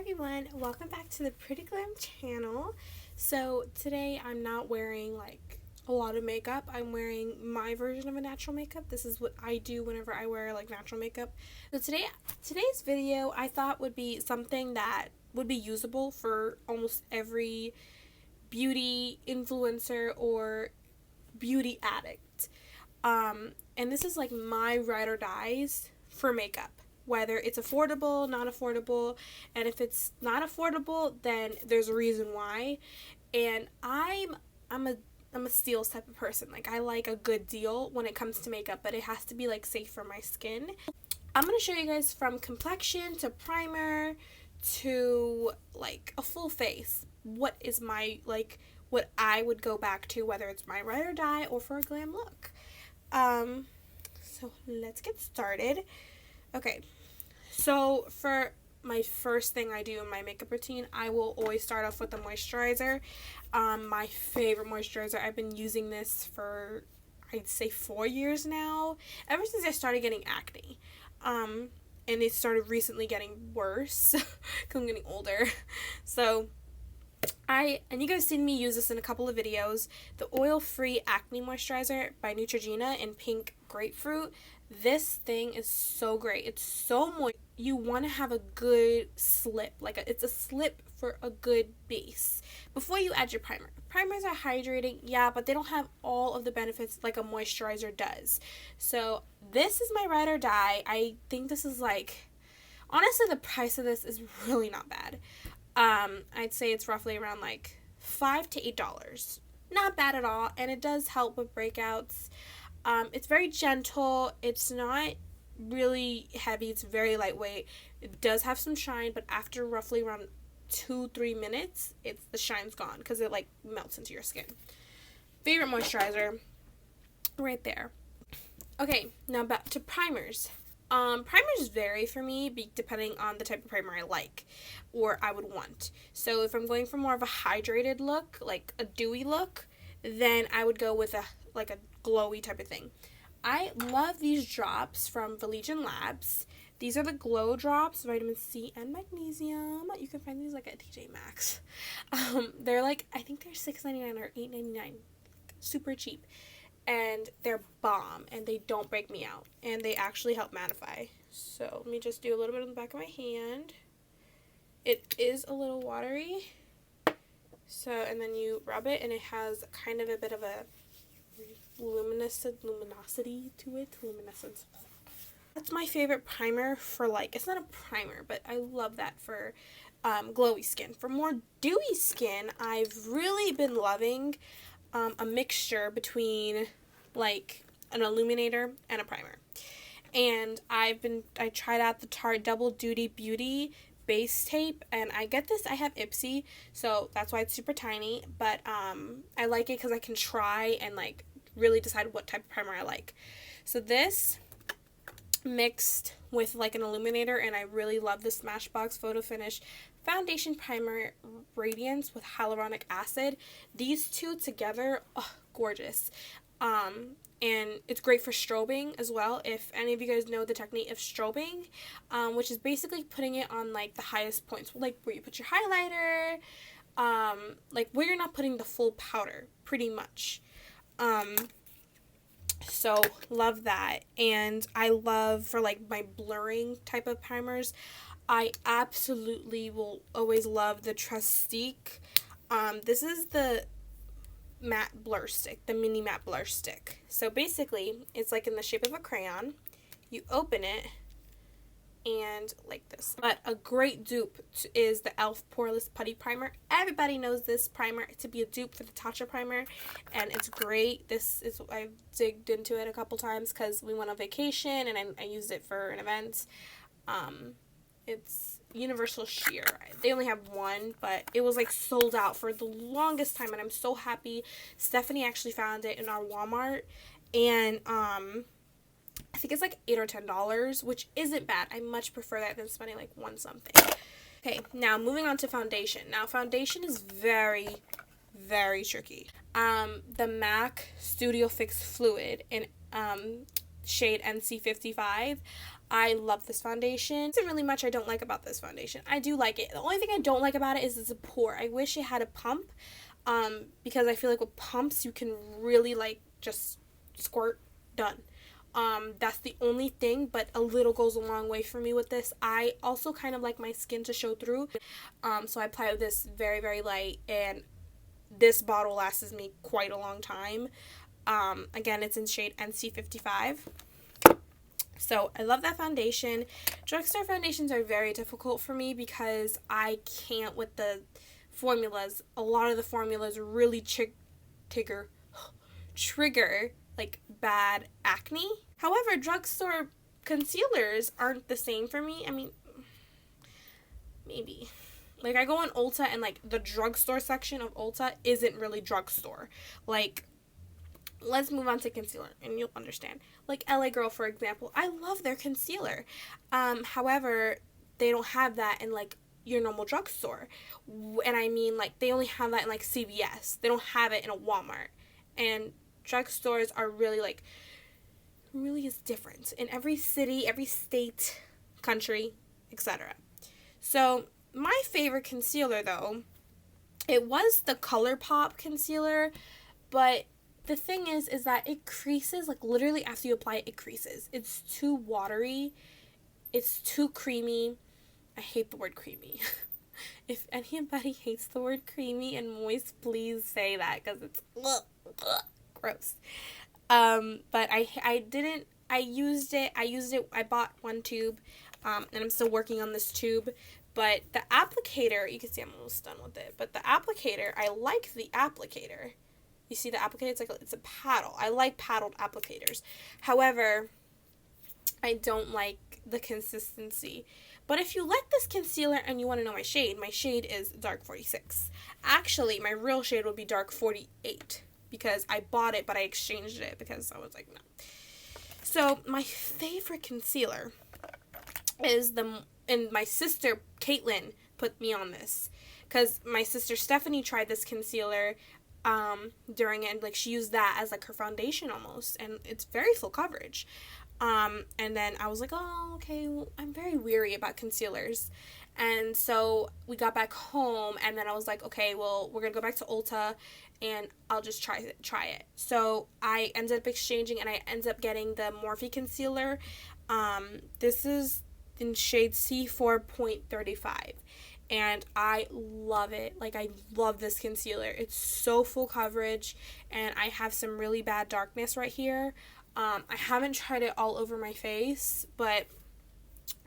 everyone, welcome back to the Pretty Glam channel. So today I'm not wearing like a lot of makeup. I'm wearing my version of a natural makeup. This is what I do whenever I wear like natural makeup. So today's video I thought would be something that would be usable for almost every beauty influencer or beauty addict. And this is like my ride or dies for makeup. Whether it's affordable, not affordable, and if it's not affordable, then there's a reason why. And I'm a steals type of person. Like, I like a good deal when it comes to makeup, but it has to be like safe for my skin. I'm gonna show you guys from complexion to primer to like a full face. What is my what I would go back to, whether it's my ride or die or for a glam look. So let's get started. Okay, so for my first thing I do in my makeup routine, I will always start off with a moisturizer. My favorite moisturizer. I've been using this for, I'd say, 4 years now, ever since I started getting acne. And it started recently getting worse because I'm getting older. So and you guys seen me use this in a couple of videos, the oil-free acne moisturizer by Neutrogena in pink grapefruit. This thing is so great. It's so moist. You want to have a good slip, it's a slip for a good base before you add your primer. Primers are hydrating, yeah, but they don't have all of the benefits like a moisturizer does. So this is my ride or die. I think this is honestly, the price of this is really not bad. I'd say it's roughly around like $5 to $8. Not bad at all, and it does help with breakouts. It's very gentle. It's not really heavy. It's very lightweight. It does have some shine, but after roughly around 2-3 minutes, the shine's gone because it like melts into your skin. Favorite moisturizer, right there. Okay, now back to primers. Primers vary for me depending on the type of primer I like or I would want. So if I'm going for more of a hydrated look, like a dewy look, then I would go with a glowy type of thing. I love these drops from Valigian Labs. These are the Glow Drops, vitamin C and magnesium. You can find these like at TJ Maxx. They're like, I think they're $6.99 or $8.99. Super cheap. And they're bomb, and they don't break me out, and they actually help mattify. So let me just do a little bit on the back of my hand. It is a little watery, and then you rub it, and it has kind of a bit of a luminosity to it. Luminescence. That's my favorite primer for it's not a primer, but I love that for glowy skin. For more dewy skin, I've really been loving a mixture between like an illuminator and a primer. And I tried out the Tarte Double Duty Beauty base tape, and I have Ipsy, so that's why it's super tiny, but I like it because I can try and like really decide what type of primer I like. So this mixed with like an illuminator, and I really love the Smashbox Photo Finish Foundation Primer Radiance with Hyaluronic Acid. These two together, gorgeous. And it's great for strobing as well. If any of you guys know the technique of strobing, which is basically putting it on like the highest points, like where you put your highlighter, like where you're not putting the full powder, pretty much. So love that. And I love for like my blurring type of primers, I absolutely will always love the Trustique. This is the matte blur stick, the mini matte blur stick. So basically, it's like in the shape of a crayon. You open it, and like this. But a great dupe is the e.l.f. Poreless Putty Primer. Everybody knows this primer to be a dupe for the Tatcha Primer, and it's great. I've digged into it a couple times because we went on vacation, and I used it for an event. It's Universal Sheer. They only have one, but it was like sold out for the longest time, and I'm so happy Stephanie actually found it in our Walmart, and I think it's like $8 or $10, which isn't bad. I much prefer that than spending like $1 something. Okay, now moving on to foundation. Now foundation is very, very tricky. The MAC Studio Fix Fluid in shade NC55. I love this foundation. There isn't really much I don't like about this foundation. I do like it. The only thing I don't like about it is it's a pour. I wish it had a pump, because I feel like with pumps you can really like just squirt, done. That's the only thing, but a little goes a long way for me with this. I also kind of like my skin to show through, so I apply this very, very light, and this bottle lasts me quite a long time. Again, it's in shade NC55. So I love that foundation. Drugstore foundations are very difficult for me because I can't with the formulas. A lot of the formulas really trigger like bad acne. However, drugstore concealers aren't the same for me. I mean, maybe. Like, I go on Ulta, and like the drugstore section of Ulta isn't really drugstore. Like, let's move on to concealer and you'll understand. Like LA Girl, for example, I love their concealer. However, they don't have that in like your normal drugstore. And I mean, like, they only have that in like CVS. They don't have it in a Walmart. And drugstores are really like, really is different in every city, every state, country, etc. So my favorite concealer, though, it was the ColourPop concealer, but the thing is that it creases, like, literally after you apply it, it creases. It's too watery. It's too creamy. I hate the word creamy. If anybody hates the word creamy and moist, please say that, because it's gross. But I used it, I bought one tube, and I'm still working on this tube. But the applicator, you can see I'm almost done with it, but the applicator, I like the applicator. You see the applicator? It's a paddle. I like paddled applicators. However, I don't like the consistency. But if you like this concealer and you want to know my shade is dark 46. Actually, my real shade would be dark 48 because I bought it, but I exchanged it because I was like, no. So my favorite concealer is and my sister Caitlin put me on this because my sister Stephanie tried this concealer during it, and like she used that as like her foundation almost, and it's very full coverage. And then I was like, oh, okay, well, I'm very weary about concealers. And so we got back home, and then I was like, okay, well, we're gonna go back to Ulta and I'll just try it. So I ended up exchanging, and I ended up getting the Morphe concealer. This is in shade C4.35. And I love it. Like, I love this concealer. It's so full coverage, and I have some really bad darkness right here. I haven't tried it all over my face, but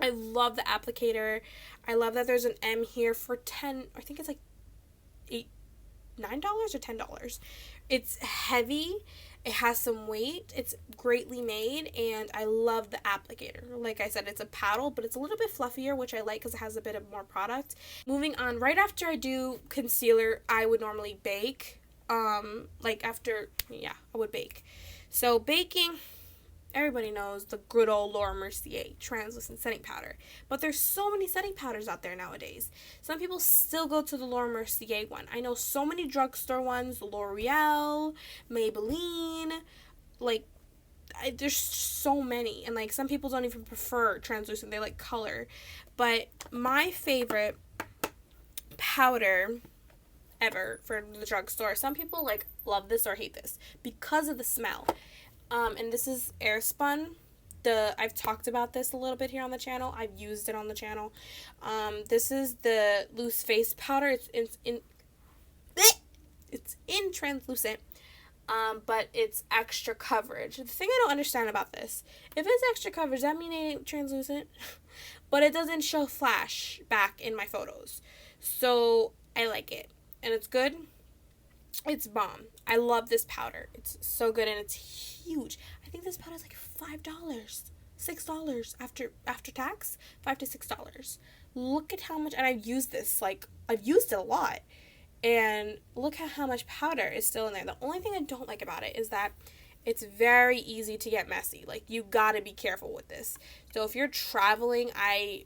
I love the applicator. I love that there's an M here for $9 or $10. It's heavy. It has some weight. It's greatly made, and I love the applicator. Like I said, it's a paddle, but it's a little bit fluffier, which I like because it has a bit of more product. Moving on, right after I do concealer, I would normally bake. I would bake. So baking, everybody knows the good old Laura Mercier translucent setting powder. But there's so many setting powders out there nowadays. Some people still go to the Laura Mercier one. I know so many drugstore ones, L'Oreal, Maybelline, like, there's so many. And like, some people don't even prefer translucent, they like color. But my favorite powder ever for the drugstore, some people like love this or hate this because of the smell. And this is Airspun. I've talked about this a little bit here on the channel. I've used it on the channel. This is the loose face powder. It's in translucent, but it's extra coverage. The thing I don't understand about this, if it's extra coverage, does that mean it ain't translucent? But it doesn't show flash back in my photos, so I like it, and it's good. It's bomb. I love this powder. It's so good, and it's huge. I think this powder is like $5, $6 after tax, $5 to $6. Look at how much, and I've used this, like, I've used it a lot, and look at how much powder is still in there. The only thing I don't like about it is that it's very easy to get messy. Like, you gotta be careful with this. So if you're traveling, I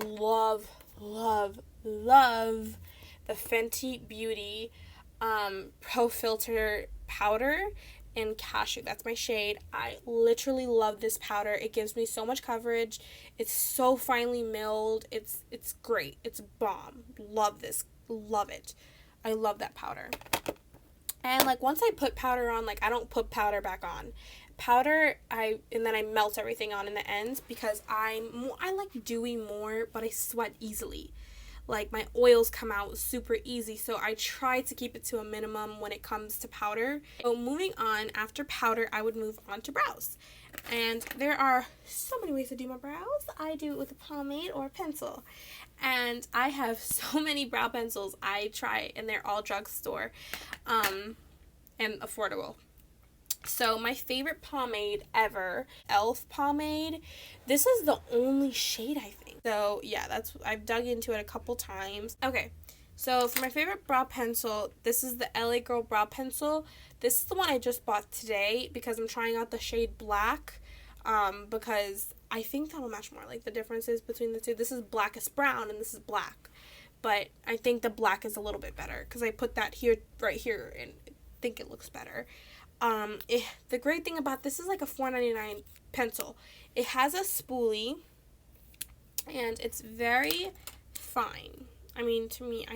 love the Fenty Beauty Pro Filter powder. in Cashew. That's my shade. I literally love this powder. It gives me so much coverage. It's so finely milled. It's great. It's bomb. Love this. Love it. I love that powder. And like once I put powder on, like I don't put powder back on. Powder, and then I melt everything on in the ends because I like dewy more, but I sweat easily. Like my oils come out super easy, so I try to keep it to a minimum when it comes to powder. So moving on, after powder, I would move on to brows. And there are so many ways to do my brows. I do it with a pomade or a pencil. And I have so many brow pencils I try, and they're all drugstore and affordable. So my favorite pomade ever, e.l.f. pomade. This is the only shade, I think. So yeah, I've dug into it a couple times. Okay, so for my favorite brow pencil, this is the LA Girl brow pencil. This is the one I just bought today because I'm trying out the shade black, because I think that'll match more. Like the differences between the two. This is blackest brown and this is black, but I think the black is a little bit better because I put that here, right here, and I think it looks better. The great thing about this is like a $4.99 pencil. It has a spoolie, and it's very fine. I mean, to me,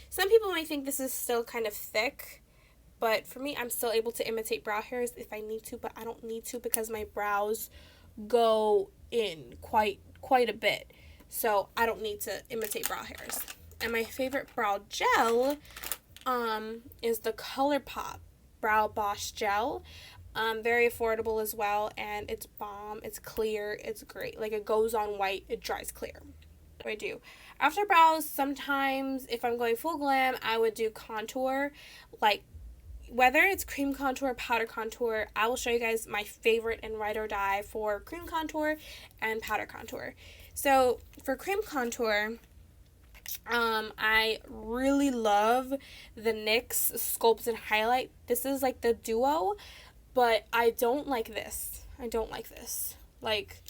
some people might think this is still kind of thick, but for me, I'm still able to imitate brow hairs if I need to, but I don't need to because my brows go in quite a bit, so I don't need to imitate brow hairs. And my favorite brow gel is the ColourPop Brow Boss Gel. Very affordable as well, and it's bomb. It's clear. It's great. Like, it goes on white, it dries clear. What do I do? After brows, sometimes if I'm going full glam, I would do contour. Like, whether it's cream contour, powder contour, I will show you guys my favorite and ride or die for cream contour and powder contour. So for cream contour, I really love the NYX Sculpt and Highlight. This is like the duo, but I don't like this. Like,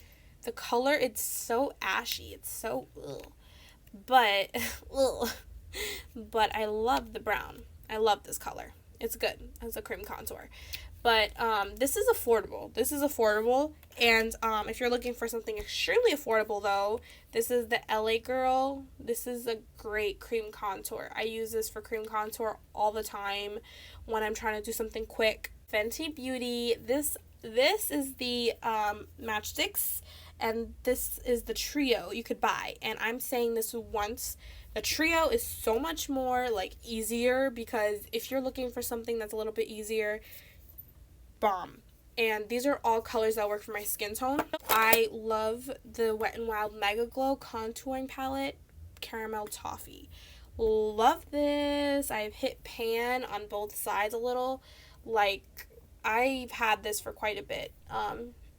the color, it's so ashy. It's so, ugh. But, ugh. But I love the brown. I love this color. It's good as a cream contour. But this is affordable. And if you're looking for something extremely affordable, though, this is the LA Girl. This is a great cream contour. I use this for cream contour all the time when I'm trying to do something quick. Fenty Beauty. This is the matchsticks, and this is the trio you could buy. And I'm saying this once. The trio is so much more like easier, because if you're looking for something that's a little bit easier, bomb. And these are all colors that work for my skin tone. I love the Wet n Wild Mega Glow Contouring Palette, Caramel Toffee. Love this. I've hit pan on both sides a little. Like, I've had this for quite a bit.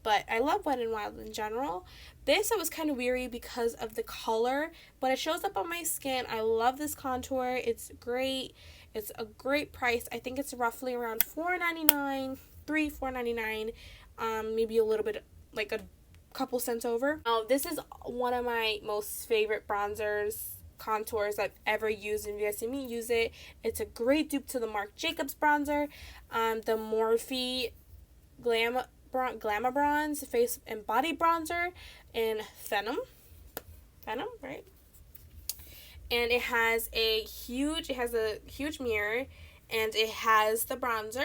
But I love Wet n Wild in general. This I was kind of weary because of the color, but it shows up on my skin. I love this contour. It's great. It's a great price. I think it's roughly around $4.99. $4.99, maybe a little bit, like a couple cents over. This is one of my most favorite bronzers, contours I've ever used, and if you guys see me use it, it's a great dupe to the Marc Jacobs bronzer, the Morphe Glamour Bronze Face and Body Bronzer in Phenom, right? And it has a huge mirror, and it has the bronzer,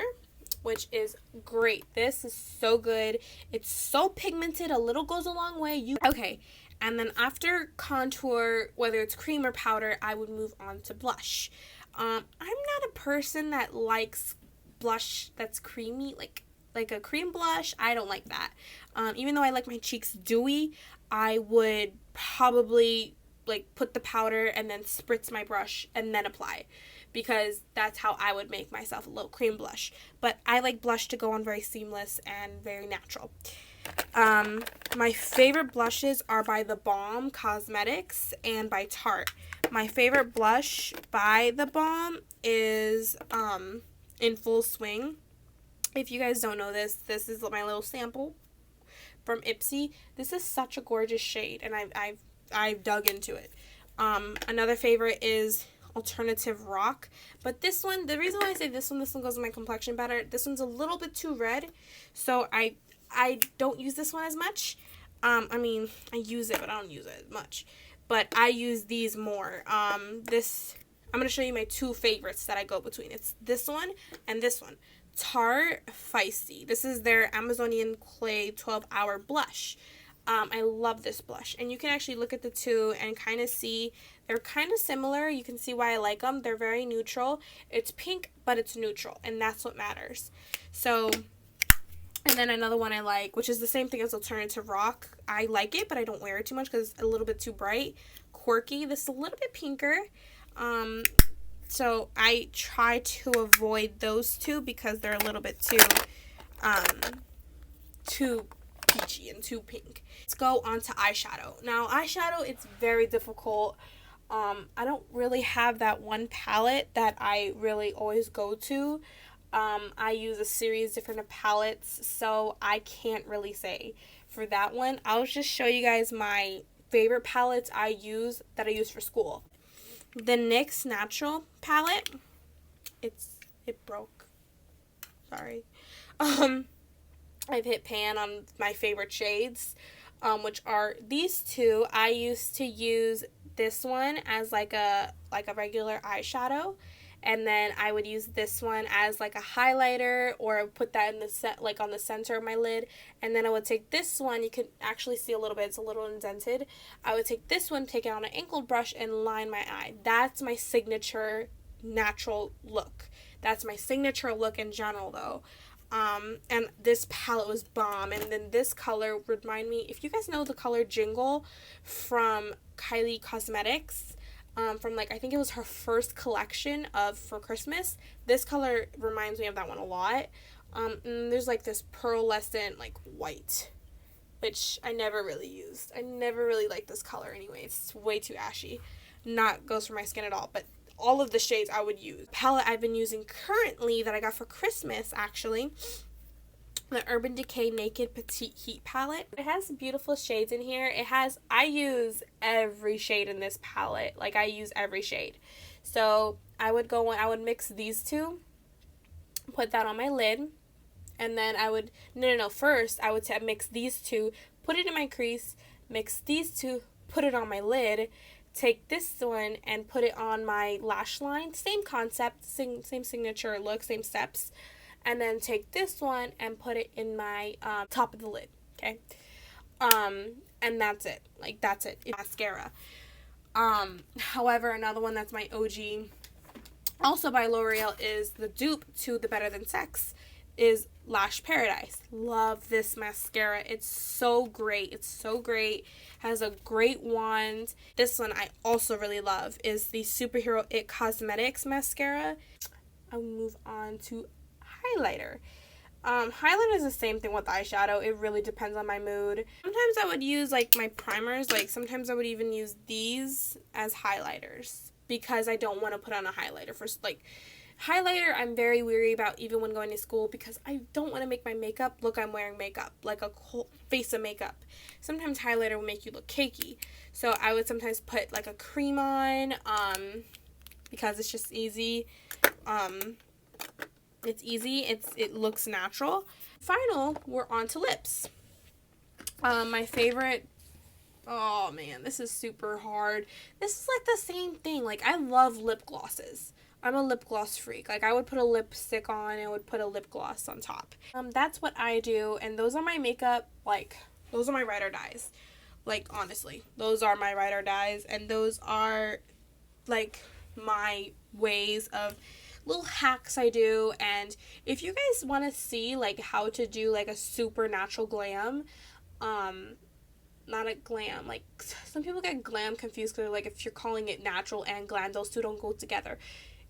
which is great. This is so good. It's so pigmented. A little goes a long way. Okay, and then after contour, whether it's cream or powder, I would move on to blush. I'm not a person that likes blush that's creamy, like a cream blush. I don't like that. Even though I like my cheeks dewy, I would probably like put the powder and then spritz my brush and then apply, because that's how I would make myself a little cream blush. But I like blush to go on very seamless and very natural. My favorite blushes are by The Balm Cosmetics and by Tarte. My favorite blush by The Balm is In Full Swing. If you guys don't know this is my little sample from Ipsy. This is such a gorgeous shade, and I've dug into it. Another favorite is alternative rock. But this one, the reason why I say this one goes with my complexion better, this one's a little bit too red, so I don't use this one as much. I mean, I use it, but I don't use it as much. But I use these more. I'm going to show you my two favorites that I go between. It's this one and this one. Tarte Feisty. This is their Amazonian Clay 12-Hour Blush. I love this blush. And you can actually look at the two and kind of see they're kind of similar. You can see why I like them. They're very neutral. It's pink, but it's neutral, and that's what matters. So, and then another one I like, which is the same thing as Alternative Rock. I like it, but I don't wear it too much because it's a little bit too bright. Quirky. This is a little bit pinker. So I try to avoid those two because they're a little bit too peachy and too pink. Let's go on to eyeshadow. Now, eyeshadow, it's very difficult. I don't really have that one palette that I really always go to. I use a series of different palettes, so I can't really say for that one. I'll just show you guys my favorite palettes that I use for school. The NYX Natural palette, it broke. Sorry. I've hit pan on my favorite shades, which are these two. I used to use this one as like a regular eyeshadow, and then I would use this one as like a highlighter, or put that in the on the center of my lid. And then I would take this one. You can actually see a little bit. It's a little indented. I would take this one, take it on an angled brush, and line my eye. That's my signature natural look. That's my signature look in general, though. And this palette was bomb. And then this color would remind me, if you guys know the color Jingle from Kylie Cosmetics, from I think it was her first collection for Christmas. This color reminds me of that one a lot. And there's this pearlescent white, which I never really used. I never really liked this color anyway. It's way too ashy. Not goes for my skin at all, but all of the shades I would use. Palette I've been using currently that I got for Christmas, actually, the Urban Decay Naked Petite Heat palette. It has beautiful shades in here. I use every shade in this palette. I use every shade. So I would mix these two, put that on my lid, and then first I would mix these two, put it in my crease, mix these two, put it on my lid, take this one and put it on my lash line. Same concept, same signature look, same steps. And then take this one and put it in my top of the lid, okay? And that's it. That's it. It's mascara. However, another one that's my OG, also by L'Oreal, is the dupe to the Better Than Sex, is Lash Paradise. Love this mascara. It's so great. It's so great. Has a great wand. This one I also really love is the Superhero It Cosmetics mascara. I'll move on to highlighter. Highlighter is the same thing with eyeshadow. It really depends on my mood. Sometimes I would use my primers. Sometimes I would even use these as highlighters because I don't want to put on a highlighter for highlighter. I'm very weary about even when going to school because I don't want to make my makeup look I'm wearing makeup, a whole face of makeup. Sometimes highlighter will make you look cakey. So I would sometimes put a cream on because it's just easy. It's easy. It looks natural. Final, we're on to lips. My favorite. Oh man, this is super hard. This is the same thing. I love lip glosses. I'm a lip gloss freak. I would put a lipstick on and I would put a lip gloss on top. That's what I do, and those are my makeup. Those are my ride or dies. Honestly, those are my ride or dies, and those are my ways of little hacks I do. And if you guys want to see how to do a super natural glam, not a glam, some people get glam confused because if you're calling it natural and glam, those two don't go together.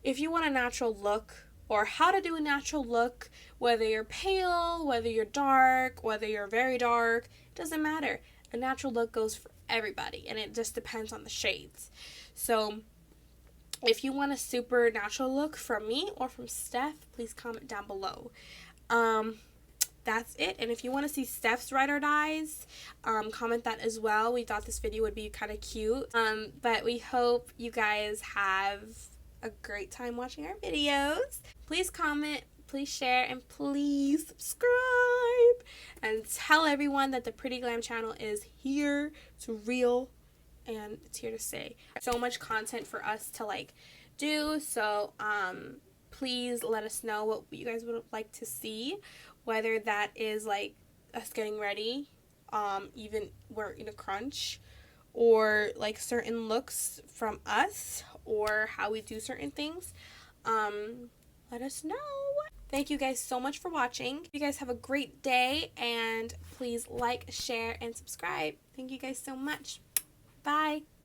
If you want a natural look, or how to do a natural look, whether you're pale, whether you're dark, whether you're very dark, doesn't matter. A natural look goes for everybody, and it just depends on the shades. So if you want a super natural look from me or from Steph, please comment down below. That's it. And if you want to see Steph's ride or dies, comment that as well. We thought this video would be kind of cute. But we hope you guys have a great time watching our videos. Please comment, please share, and please subscribe. And tell everyone that the Pretty Glam channel is here. It's real and it's here to stay. So much content for us to like do. So please let us know what you guys would like to see. Whether that is like us getting ready, even we're in a crunch, or like certain looks from us, or how we do certain things. Let us know. Thank you guys so much for watching. You guys have a great day, and please like, share, and subscribe. Thank you guys so much. Bye.